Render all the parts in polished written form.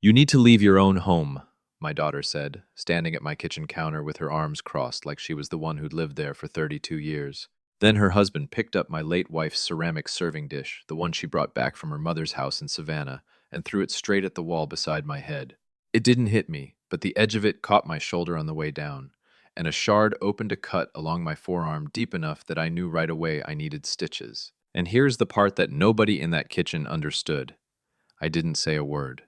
You need to leave your own home, my daughter said, standing at my kitchen counter with her arms crossed like she was the one who'd lived there for 32 years. Then her husband picked up my late wife's ceramic serving dish, the one she brought back from her mother's house in Savannah, and threw it straight at the wall beside my head. It didn't hit me, but the edge of it caught my shoulder on the way down, and a shard opened a cut along my forearm deep enough that I knew right away I needed stitches. And here's the part that nobody in that kitchen understood. I didn't say a word.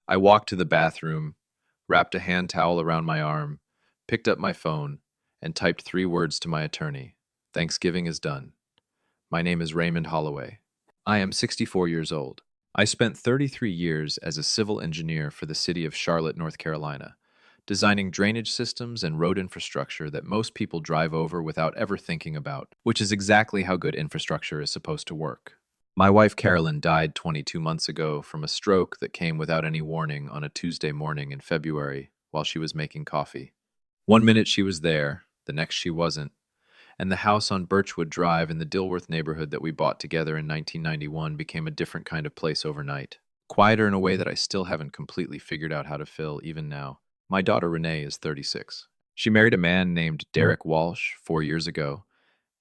I walked to the bathroom, wrapped a hand towel around my arm, picked up my phone, and typed 3 words to my attorney. Thanksgiving is done. My name is Raymond Holloway. I am 64 years old. I spent 33 years as a civil engineer for the city of Charlotte, North Carolina, designing drainage systems and road infrastructure that most people drive over without ever thinking about, which is exactly how good infrastructure is supposed to work. My wife Carolyn died 22 months ago from a stroke that came without any warning on a Tuesday morning in February while she was making coffee. One minute she was there, the next she wasn't, and the house on Birchwood Drive in the Dilworth neighborhood that we bought together in 1991 became a different kind of place overnight. Quieter in a way that I still haven't completely figured out how to fill even now. My daughter Renee is 36. She married a man named Derek Walsh 4 years ago,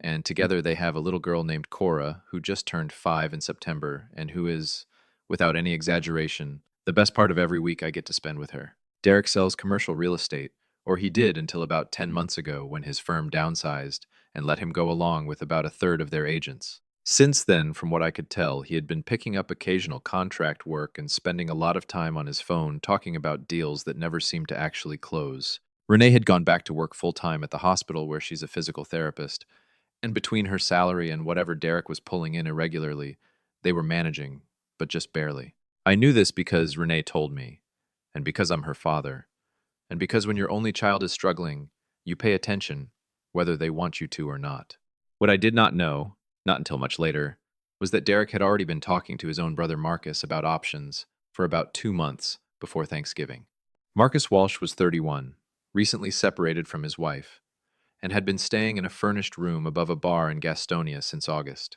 and together they have a little girl named Cora, who just turned 5 in September, and who is, without any exaggeration, the best part of every week I get to spend with her. Derek sells commercial real estate, or he did until about 10 months ago when his firm downsized and let him go along with about a third of their agents. Since then, from what I could tell, he had been picking up occasional contract work and spending a lot of time on his phone talking about deals that never seemed to actually close. Renee had gone back to work full-time at the hospital where she's a physical therapist, and between her salary and whatever Derek was pulling in irregularly, they were managing, but just barely. I knew this because Renee told me, and because I'm her father, and because when your only child is struggling, you pay attention, whether they want you to or not. What I did not know, not until much later, was that Derek had already been talking to his own brother Marcus about options for about 2 months before Thanksgiving. Marcus Walsh was 31, recently separated from his wife, and had been staying in a furnished room above a bar in Gastonia since August.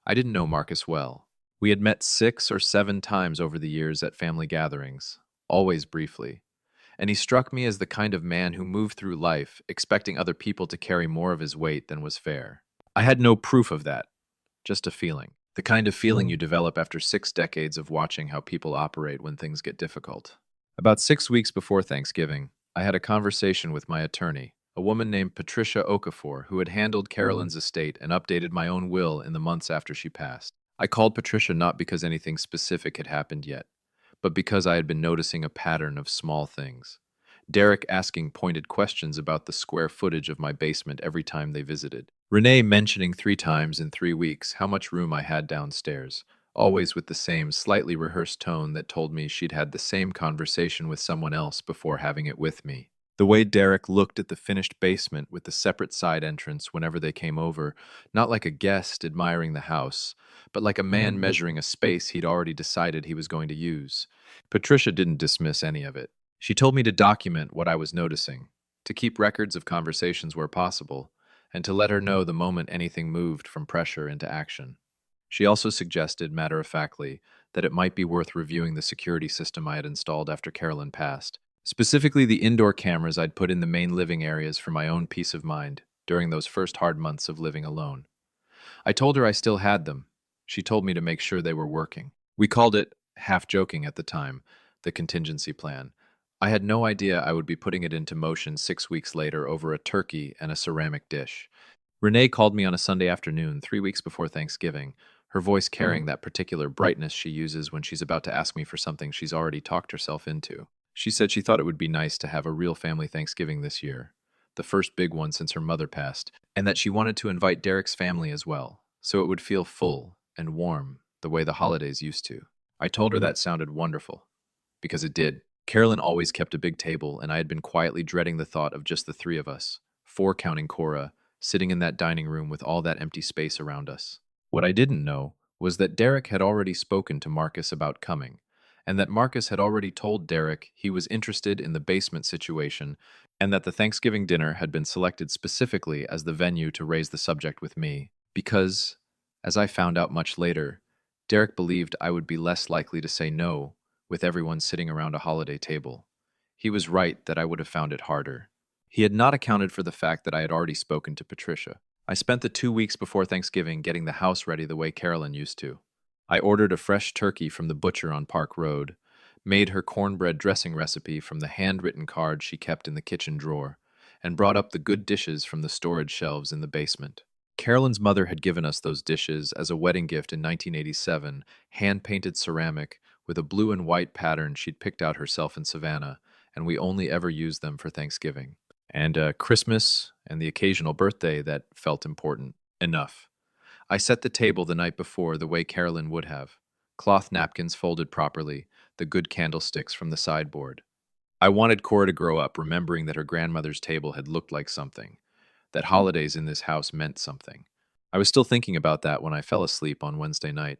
I didn't know Marcus well. We had met 6 or 7 times over the years at family gatherings, always briefly, and he struck me as the kind of man who moved through life expecting other people to carry more of his weight than was fair. I had no proof of that, just a feeling. The kind of feeling you develop after 6 decades of watching how people operate when things get difficult. About 6 weeks before Thanksgiving, I had a conversation with my attorney, a woman named Patricia Okafor, who had handled Carolyn's estate and updated my own will in the months after she passed. I called Patricia not because anything specific had happened yet, but because I had been noticing a pattern of small things. Derek asking pointed questions about the square footage of my basement every time they visited. Renee mentioning 3 times in 3 weeks how much room I had downstairs, always with the same slightly rehearsed tone that told me she'd had the same conversation with someone else before having it with me. The way Derek looked at the finished basement with the separate side entrance whenever they came over, not like a guest admiring the house, but like a man measuring a space he'd already decided he was going to use. Patricia didn't dismiss any of it. She told me to document what I was noticing, to keep records of conversations where possible, and to let her know the moment anything moved from pressure into action. She also suggested, matter-of-factly, that it might be worth reviewing the security system I had installed after Carolyn passed, specifically the indoor cameras I'd put in the main living areas for my own peace of mind during those first hard months of living alone. I told her I still had them. She told me to make sure they were working. We called it, half joking at the time, the contingency plan. I had no idea I would be putting it into motion 6 weeks later over a turkey and a ceramic dish. Renee called me on a Sunday afternoon, 3 weeks before Thanksgiving, her voice carrying that particular brightness she uses when she's about to ask me for something she's already talked herself into. She said she thought it would be nice to have a real family Thanksgiving this year, the first big one since her mother passed, and that she wanted to invite Derek's family as well, so it would feel full and warm the way the holidays used to. I told her that sounded wonderful, because it did. Carolyn always kept a big table, and I had been quietly dreading the thought of just the 3 of us, 4 counting Cora, sitting in that dining room with all that empty space around us. What I didn't know was that Derek had already spoken to Marcus about coming, and that Marcus had already told Derek he was interested in the basement situation, and that the Thanksgiving dinner had been selected specifically as the venue to raise the subject with me, because, as I found out much later, Derek believed I would be less likely to say no with everyone sitting around a holiday table. He was right that I would have found it harder. He had not accounted for the fact that I had already spoken to Patricia. I spent the 2 weeks before Thanksgiving getting the house ready the way Carolyn used to. I ordered a fresh turkey from the butcher on Park Road, made her cornbread dressing recipe from the handwritten card she kept in the kitchen drawer, and brought up the good dishes from the storage shelves in the basement. Carolyn's mother had given us those dishes as a wedding gift in 1987, hand-painted ceramic with a blue and white pattern she'd picked out herself in Savannah, and we only ever used them for Thanksgiving. And Christmas and the occasional birthday that felt important. Enough. I set the table the night before the way Carolyn would have. Cloth napkins folded properly, the good candlesticks from the sideboard. I wanted Cora to grow up remembering that her grandmother's table had looked like something, that holidays in this house meant something. I was still thinking about that when I fell asleep on Wednesday night.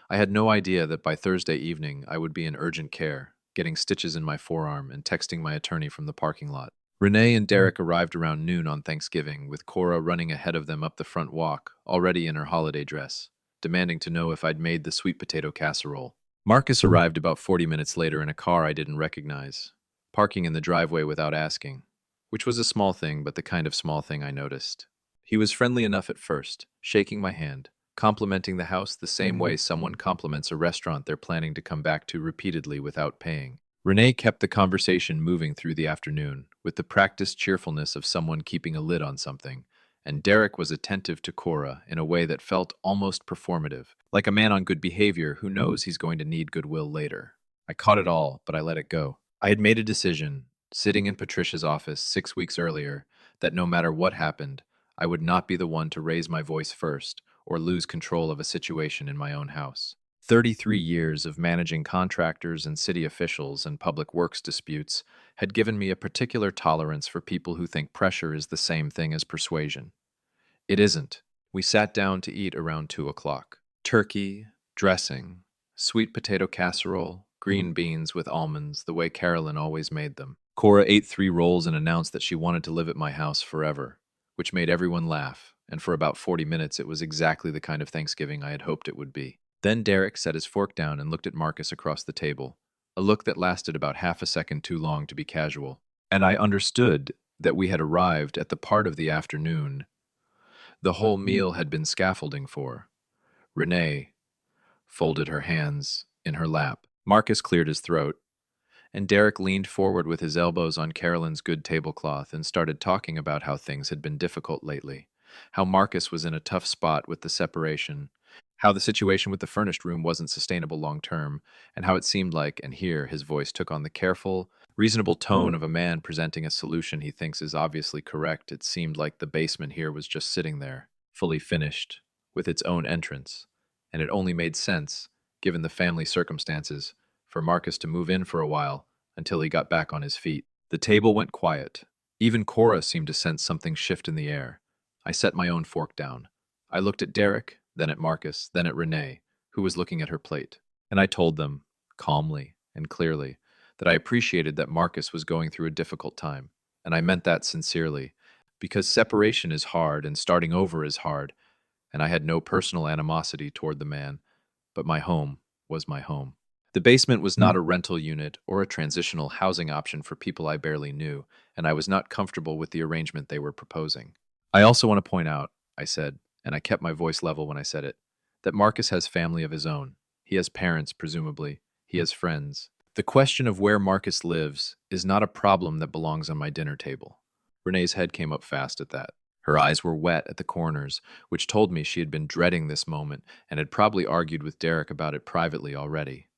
I had no idea that by Thursday evening I would be in urgent care, getting stitches in my forearm and texting my attorney from the parking lot. Renee and Derek arrived around noon on Thanksgiving, with Cora running ahead of them up the front walk, already in her holiday dress, demanding to know if I'd made the sweet potato casserole. Marcus arrived about 40 minutes later in a car I didn't recognize, parking in the driveway without asking, which was a small thing, but the kind of small thing I noticed. He was friendly enough at first, shaking my hand, complimenting the house the same way someone compliments a restaurant they're planning to come back to repeatedly without paying. Renee kept the conversation moving through the afternoon, with the practiced cheerfulness of someone keeping a lid on something, and Derek was attentive to Cora in a way that felt almost performative, like a man on good behavior who knows he's going to need goodwill later. I caught it all, but I let it go. I had made a decision, sitting in Patricia's office 6 weeks earlier, that no matter what happened, I would not be the one to raise my voice first or lose control of a situation in my own house. 33 years of managing contractors and city officials and public works disputes had given me a particular tolerance for people who think pressure is the same thing as persuasion. It isn't. We sat down to eat around 2 o'clock. Turkey, dressing, sweet potato casserole, green beans with almonds, the way Carolyn always made them. Cora ate 3 rolls and announced that she wanted to live at my house forever, which made everyone laugh, and for about 40 minutes it was exactly the kind of Thanksgiving I had hoped it would be. Then Derek set his fork down and looked at Marcus across the table, a look that lasted about half a second too long to be casual. And I understood that we had arrived at the part of the afternoon the whole meal had been scaffolding for. Renee folded her hands in her lap. Marcus cleared his throat, and Derek leaned forward with his elbows on Carolyn's good tablecloth and started talking about how things had been difficult lately, how Marcus was in a tough spot with the separation, how the situation with the furnished room wasn't sustainable long term, and how it seemed like, and here his voice took on the careful, reasonable tone of a man presenting a solution he thinks is obviously correct. It seemed like the basement here was just sitting there, fully finished, with its own entrance, and it only made sense, given the family circumstances, for Marcus to move in for a while until he got back on his feet. The table went quiet. Even Cora seemed to sense something shift in the air. I set my own fork down. I looked at Derek, then at Marcus, then at Renee, who was looking at her plate. And I told them, calmly and clearly, that I appreciated that Marcus was going through a difficult time. And I meant that sincerely, because separation is hard and starting over is hard, and I had no personal animosity toward the man, but my home was my home. The basement was not a rental unit or a transitional housing option for people I barely knew, and I was not comfortable with the arrangement they were proposing. I also want to point out, I said, and I kept my voice level when I said it, that Marcus has family of his own. He has parents, presumably. He has friends. The question of where Marcus lives is not a problem that belongs on my dinner table. Renee's head came up fast at that. Her eyes were wet at the corners, which told me she had been dreading this moment and had probably argued with Derek about it privately already.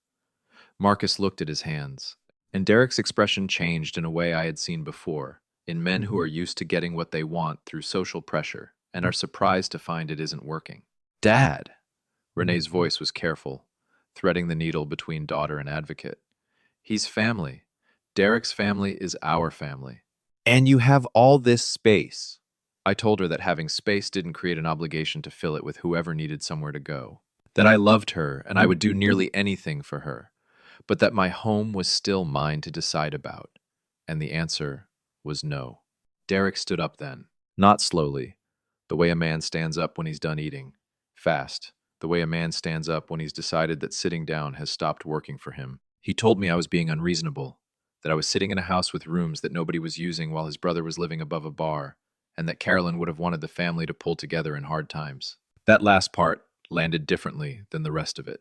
Marcus looked at his hands, and Derek's expression changed in a way I had seen before, in men who are used to getting what they want through social pressure and are surprised to find it isn't working. Dad! Renee's voice was careful, threading the needle between daughter and advocate. He's family. Derek's family is our family. And you have all this space. I told her that having space didn't create an obligation to fill it with whoever needed somewhere to go. That I loved her and I would do nearly anything for her, but that my home was still mine to decide about. And the answer was no. Derek stood up then, not slowly, the way a man stands up when he's done eating, fast, the way a man stands up when he's decided that sitting down has stopped working for him. He told me I was being unreasonable, that I was sitting in a house with rooms that nobody was using while his brother was living above a bar, and that Carolyn would have wanted the family to pull together in hard times. That last part landed differently than the rest of it.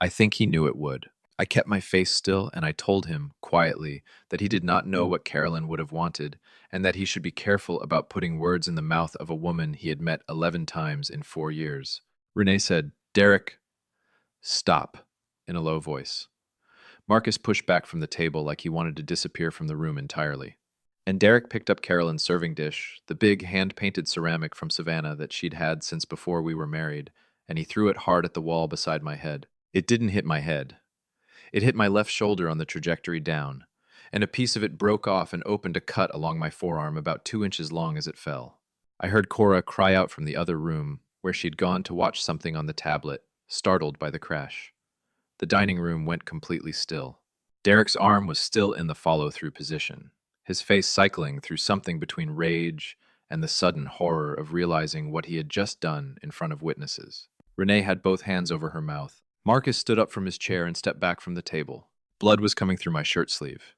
I think he knew it would. I kept my face still and I told him, quietly, that he did not know what Carolyn would have wanted, and that he should be careful about putting words in the mouth of a woman he had met 11 times in 4 years. Renee said, "Derek, stop," in a low voice. Marcus pushed back from the table like he wanted to disappear from the room entirely. And Derek picked up Carolyn's serving dish, the big hand-painted ceramic from Savannah that she'd had since before we were married, and he threw it hard at the wall beside my head. It didn't hit my head. It hit my left shoulder on the trajectory down, and a piece of it broke off and opened a cut along my forearm about 2 inches long as it fell. I heard Cora cry out from the other room, where she'd gone to watch something on the tablet, startled by the crash. The dining room went completely still. Derek's arm was still in the follow-through position, his face cycling through something between rage and the sudden horror of realizing what he had just done in front of witnesses. Renee had both hands over her mouth. Marcus stood up from his chair and stepped back from the table. Blood was coming through my shirt sleeve.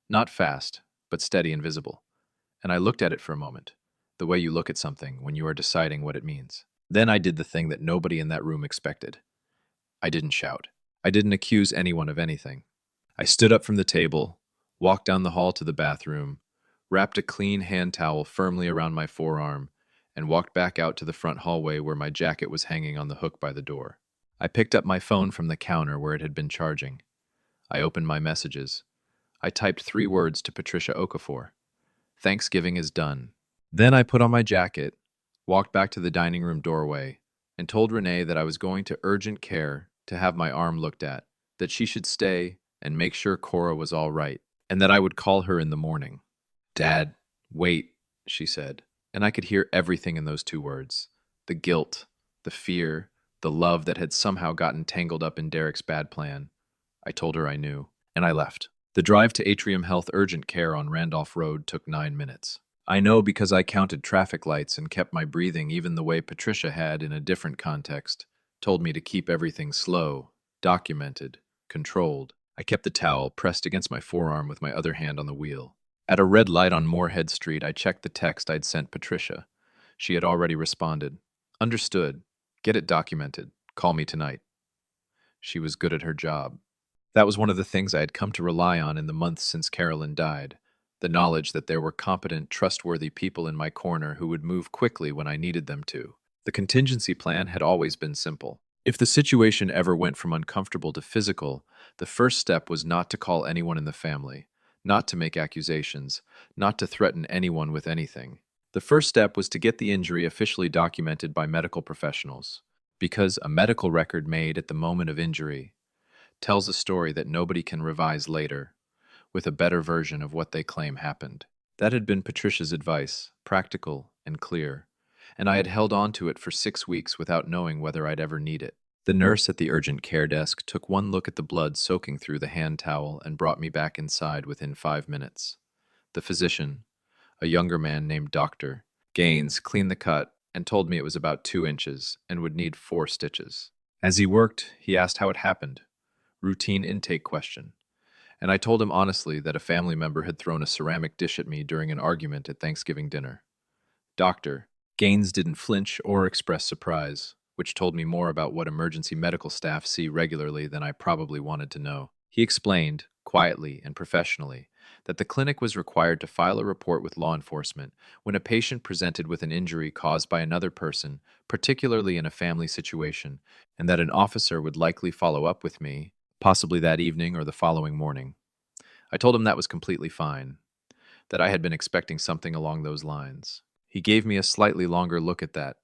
Not fast, but steady and visible. And I looked at it for a moment, the way you look at something when you are deciding what it means. Then I did the thing that nobody in that room expected. I didn't shout. I didn't accuse anyone of anything. I stood up from the table, walked down the hall to the bathroom, wrapped a clean hand towel firmly around my forearm, and walked back out to the front hallway where my jacket was hanging on the hook by the door. I picked up my phone from the counter where it had been charging. I opened my messages. I typed 3 words to Patricia Okafor. Thanksgiving is done. Then I put on my jacket, walked back to the dining room doorway, and told Renee that I was going to urgent care to have my arm looked at, that she should stay and make sure Cora was all right, and that I would call her in the morning. "Dad, wait," she said, and I could hear everything in those 2 words. The guilt, the fear, the love that had somehow gotten tangled up in Derek's bad plan. I told her I knew, and I left. The drive to Atrium Health Urgent Care on Randolph Road took 9 minutes. I know because I counted traffic lights and kept my breathing even the way Patricia had in a different context, told me to keep everything slow, documented, controlled. I kept the towel pressed against my forearm with my other hand on the wheel. At a red light on Moorhead Street, I checked the text I'd sent Patricia. She had already responded. "Understood. Get it documented. Call me tonight." She was good at her job. That was one of the things I had come to rely on in the months since Carolyn died, the knowledge that there were competent, trustworthy people in my corner who would move quickly when I needed them to. The contingency plan had always been simple. If the situation ever went from uncomfortable to physical, the first step was not to call anyone in the family, not to make accusations, not to threaten anyone with anything. The first step was to get the injury officially documented by medical professionals, because a medical record made at the moment of injury tells a story that nobody can revise later, with a better version of what they claim happened. That had been Patricia's advice, practical and clear, and I had held on to it for 6 weeks without knowing whether I'd ever need it. The nurse at the urgent care desk took one look at the blood soaking through the hand towel and brought me back inside within 5 minutes. The physician, a younger man named Dr. Gaines, cleaned the cut and told me it was about 2 inches and would need 4 stitches. As he worked, he asked how it happened. Routine intake question. And I told him honestly that a family member had thrown a ceramic dish at me during an argument at Thanksgiving dinner. Dr. Gaines didn't flinch or express surprise, which told me more about what emergency medical staff see regularly than I probably wanted to know. He explained, quietly and professionally, that the clinic was required to file a report with law enforcement when a patient presented with an injury caused by another person, particularly in a family situation, and that an officer would likely follow up with me, possibly that evening or the following morning. I told him that was completely fine, that I had been expecting something along those lines. He gave me a slightly longer look at that,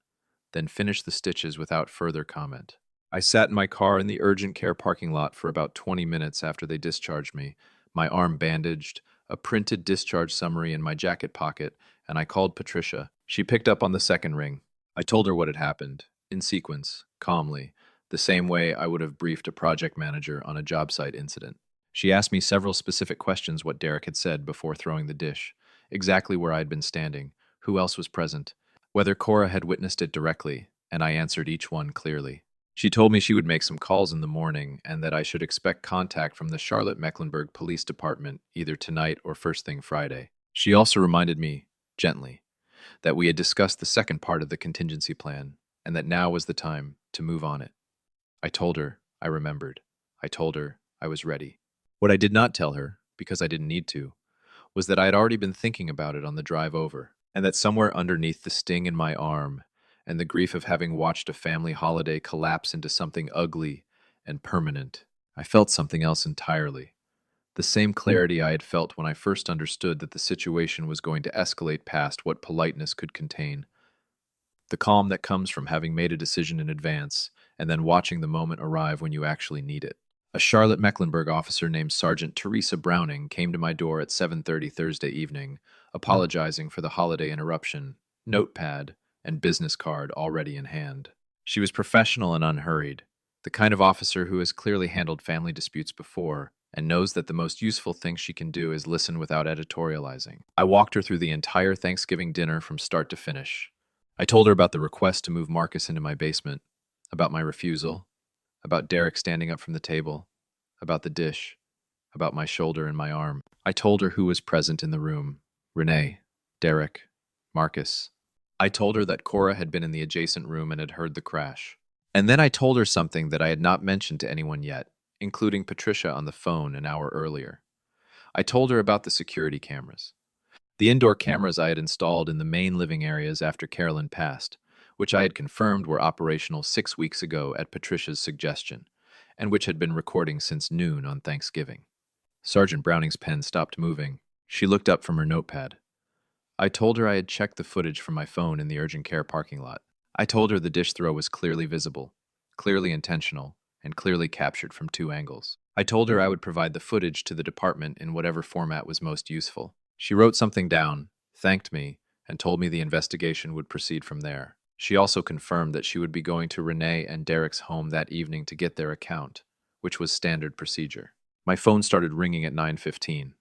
then finished the stitches without further comment. I sat in my car in the urgent care parking lot for about 20 minutes after they discharged me, my arm bandaged, a printed discharge summary in my jacket pocket, and I called Patricia. She picked up on the second ring. I told her what had happened, in sequence, calmly, the same way I would have briefed a project manager on a job site incident. She asked me several specific questions what Derek had said before throwing the dish, exactly where I had been standing, who else was present, whether Cora had witnessed it directly, and I answered each one clearly. She told me she would make some calls in the morning and that I should expect contact from the Charlotte-Mecklenburg Police Department either tonight or first thing Friday. She also reminded me, gently, that we had discussed the second part of the contingency plan and that now was the time to move on it. I told her I remembered. I told her I was ready. What I did not tell her, because I didn't need to, was that I had already been thinking about it on the drive over, and that somewhere underneath the sting in my arm and the grief of having watched a family holiday collapse into something ugly and permanent, I felt something else entirely. The same clarity I had felt when I first understood that the situation was going to escalate past what politeness could contain. The calm that comes from having made a decision in advance and then watching the moment arrive when you actually need it. A Charlotte Mecklenburg officer named Sergeant Teresa Browning came to my door at 7:30 Thursday evening, apologizing for the holiday interruption, notepad, and business card already in hand. She was professional and unhurried, the kind of officer who has clearly handled family disputes before and knows that the most useful thing she can do is listen without editorializing. I walked her through the entire Thanksgiving dinner from start to finish. I told her about the request to move Marcus into my basement, about my refusal, about Derek standing up from the table, about the dish, about my shoulder and my arm. I told her who was present in the room: Renee, Derek, Marcus. I told her that Cora had been in the adjacent room and had heard the crash. And then I told her something that I had not mentioned to anyone yet, including Patricia on the phone an hour earlier. I told her about the security cameras. The indoor cameras I had installed in the main living areas after Carolyn passed, which I had confirmed were operational 6 weeks ago at Patricia's suggestion, and which had been recording since noon on Thanksgiving. Sergeant Browning's pen stopped moving. She looked up from her notepad. I told her I had checked the footage from my phone in the urgent care parking lot. I told her the dish throw was clearly visible, clearly intentional, and clearly captured from 2 angles. I told her I would provide the footage to the department in whatever format was most useful. She wrote something down, thanked me, and told me the investigation would proceed from there. She also confirmed that she would be going to Renee and Derek's home that evening to get their account, which was standard procedure. My phone started ringing at 9:15.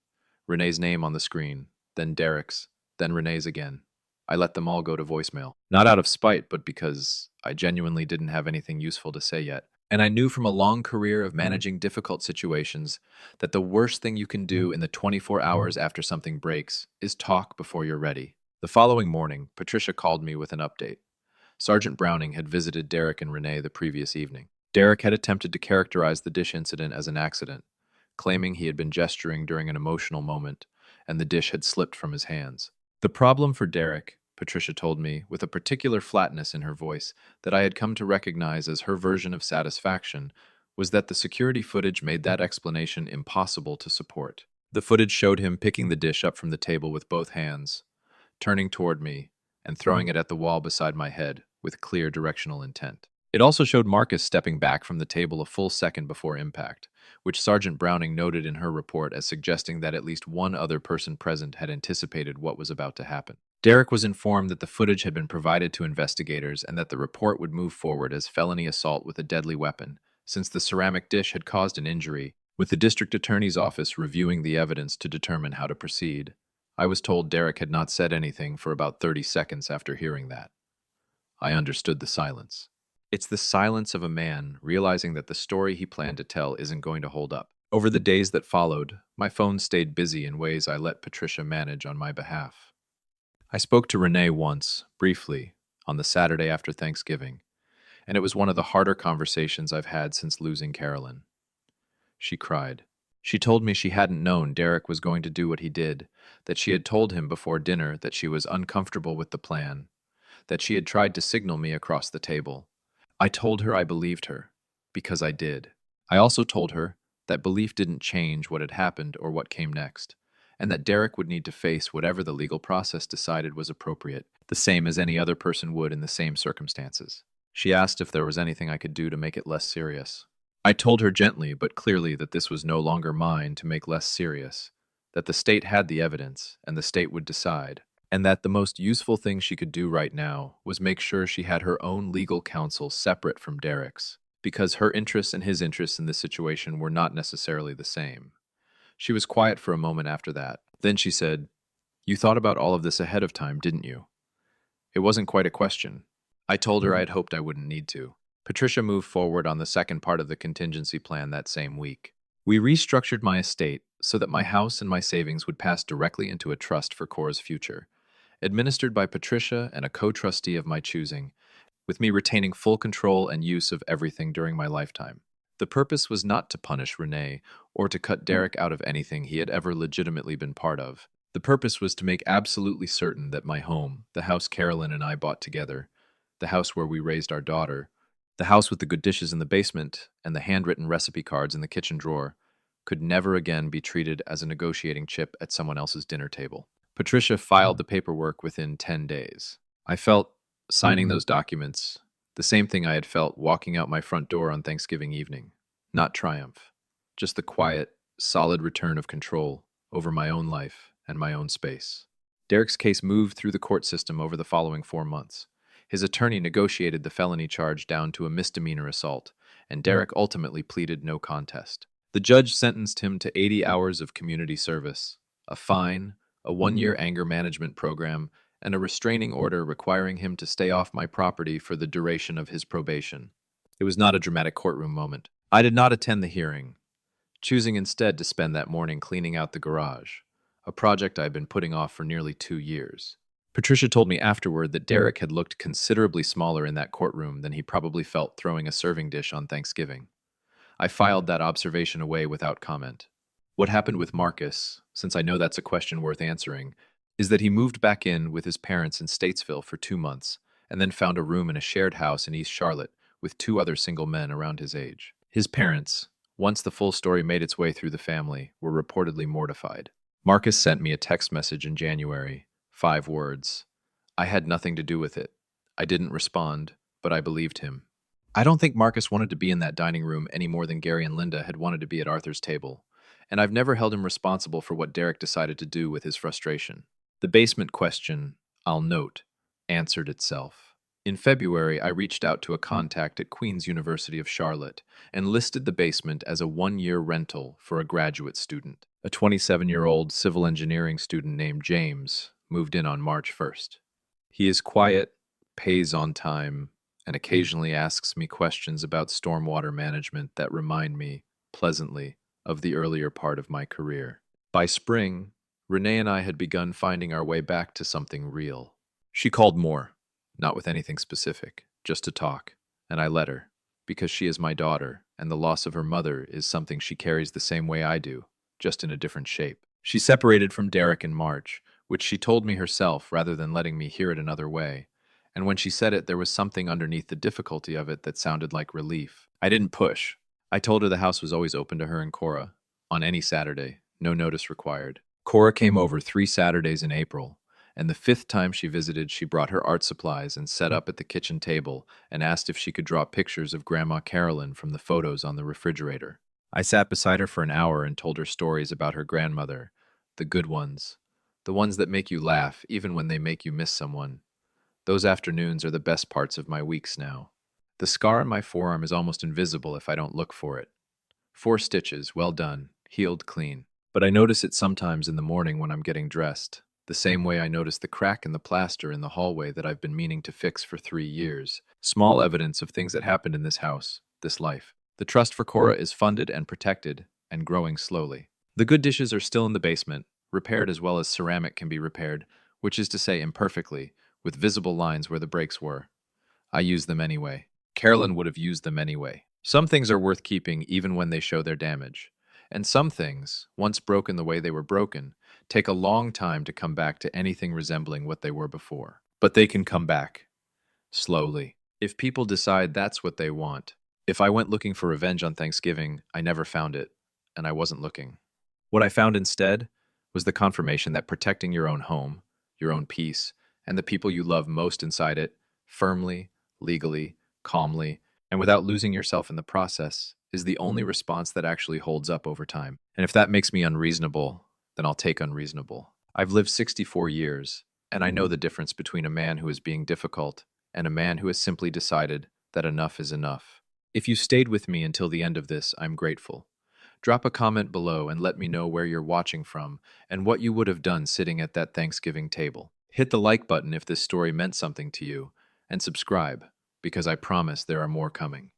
Renee's name on the screen, then Derek's, then Renee's again. I let them all go to voicemail. Not out of spite, but because I genuinely didn't have anything useful to say yet. And I knew from a long career of managing difficult situations that the worst thing you can do in the 24 hours after something breaks is talk before you're ready. The following morning, Patricia called me with an update. Sergeant Browning had visited Derek and Renee the previous evening. Derek had attempted to characterize the dish incident as an accident, claiming he had been gesturing during an emotional moment and the dish had slipped from his hands. The problem for Derek, Patricia told me, with a particular flatness in her voice that I had come to recognize as her version of satisfaction, was that the security footage made that explanation impossible to support. The footage showed him picking the dish up from the table with both hands, turning toward me, and throwing it at the wall beside my head with clear directional intent. It also showed Marcus stepping back from the table a full second before impact, which Sergeant Browning noted in her report as suggesting that at least one other person present had anticipated what was about to happen. Derek was informed that the footage had been provided to investigators and that the report would move forward as felony assault with a deadly weapon, since the ceramic dish had caused an injury, with the district attorney's office reviewing the evidence to determine how to proceed. I was told Derek had not said anything for about 30 seconds after hearing that. I understood the silence. It's the silence of a man realizing that the story he planned to tell isn't going to hold up. Over the days that followed, my phone stayed busy in ways I let Patricia manage on my behalf. I spoke to Renee once, briefly, on the Saturday after Thanksgiving, and it was one of the harder conversations I've had since losing Carolyn. She cried. She told me she hadn't known Derek was going to do what he did, that she had told him before dinner that she was uncomfortable with the plan, that she had tried to signal me across the table. I told her I believed her, because I did. I also told her that belief didn't change what had happened or what came next, and that Derek would need to face whatever the legal process decided was appropriate, the same as any other person would in the same circumstances. She asked if there was anything I could do to make it less serious. I told her gently but clearly that this was no longer mine to make less serious, that the state had the evidence and the state would decide, and that the most useful thing she could do right now was make sure she had her own legal counsel separate from Derek's, because her interests and his interests in this situation were not necessarily the same. She was quiet for a moment after that. Then she said, "You thought about all of this ahead of time, didn't you?" It wasn't quite a question. I told her I had hoped I wouldn't need to. Patricia moved forward on the second part of the contingency plan that same week. We restructured my estate so that my house and my savings would pass directly into a trust for Cora's future, administered by Patricia and a co-trustee of my choosing, with me retaining full control and use of everything during my lifetime. The purpose was not to punish Renee or to cut Derek out of anything he had ever legitimately been part of. The purpose was to make absolutely certain that my home, the house Carolyn and I bought together, the house where we raised our daughter, the house with the good dishes in the basement and the handwritten recipe cards in the kitchen drawer, could never again be treated as a negotiating chip at someone else's dinner table. Patricia filed the paperwork within 10 days. I felt, signing those documents, the same thing I had felt walking out my front door on Thanksgiving evening. Not triumph, just the quiet, solid return of control over my own life and my own space. Derek's case moved through the court system over the following 4 months. His attorney negotiated the felony charge down to a misdemeanor assault, and Derek ultimately pleaded no contest. The judge sentenced him to 80 hours of community service, a fine, a 1-year anger management program, and a restraining order requiring him to stay off my property for the duration of his probation. It was not a dramatic courtroom moment. I did not attend the hearing, choosing instead to spend that morning cleaning out the garage, a project I had been putting off for nearly 2 years. Patricia told me afterward that Derek had looked considerably smaller in that courtroom than he probably felt throwing a serving dish on Thanksgiving. I filed that observation away without comment. What happened with Marcus, since I know that's a question worth answering, is that he moved back in with his parents in Statesville for 2 months and then found a room in a shared house in East Charlotte with 2 other single men around his age. His parents, once the full story made its way through the family, were reportedly mortified. Marcus sent me a text message in January, 5 words. I had nothing to do with it. I didn't respond, but I believed him. I don't think Marcus wanted to be in that dining room any more than Gary and Linda had wanted to be at Arthur's table, and I've never held him responsible for what Derek decided to do with his frustration. The basement question, I'll note, answered itself. In February, I reached out to a contact at Queen's University of Charlotte and listed the basement as a 1-year rental for a graduate student. A 27-year-old civil engineering student named James moved in on March 1st. He is quiet, pays on time, and occasionally asks me questions about stormwater management that remind me, pleasantly, of the earlier part of my career. By spring, Renee and I had begun finding our way back to something real. She called more, not with anything specific, just to talk, and I let her, because she is my daughter, and the loss of her mother is something she carries the same way I do, just in a different shape. She separated from Derek in March, which she told me herself rather than letting me hear it another way, and when she said it, there was something underneath the difficulty of it that sounded like relief. I didn't push. I told her the house was always open to her and Cora, on any Saturday, no notice required. Cora came over 3 Saturdays in April, and the 5th time she visited, she brought her art supplies and set up at the kitchen table and asked if she could draw pictures of Grandma Carolyn from the photos on the refrigerator. I sat beside her for an hour and told her stories about her grandmother, the good ones, the ones that make you laugh even when they make you miss someone. Those afternoons are the best parts of my weeks now. The scar on my forearm is almost invisible if I don't look for it. 4 stitches, well done, healed clean. But I notice it sometimes in the morning when I'm getting dressed, the same way I notice the crack in the plaster in the hallway that I've been meaning to fix for 3 years. Small evidence of things that happened in this house, this life. The trust for Cora is funded and protected, and growing slowly. The good dishes are still in the basement, repaired as well as ceramic can be repaired, which is to say imperfectly, with visible lines where the breaks were. I use them anyway. Carolyn would have used them anyway. Some things are worth keeping even when they show their damage. And some things, once broken the way they were broken, take a long time to come back to anything resembling what they were before. But they can come back. Slowly. If people decide that's what they want. If I went looking for revenge on Thanksgiving, I never found it, and I wasn't looking. What I found instead was the confirmation that protecting your own home, your own peace, and the people you love most inside it, firmly, legally, calmly, and without losing yourself in the process, is the only response that actually holds up over time. And if that makes me unreasonable, then I'll take unreasonable. I've lived 64 years, and I know the difference between a man who is being difficult and a man who has simply decided that enough is enough. If you stayed with me until the end of this, I'm grateful. Drop a comment below and let me know where you're watching from and what you would have done sitting at that Thanksgiving table. Hit the like button if this story meant something to you, and subscribe. because I promise there are more coming.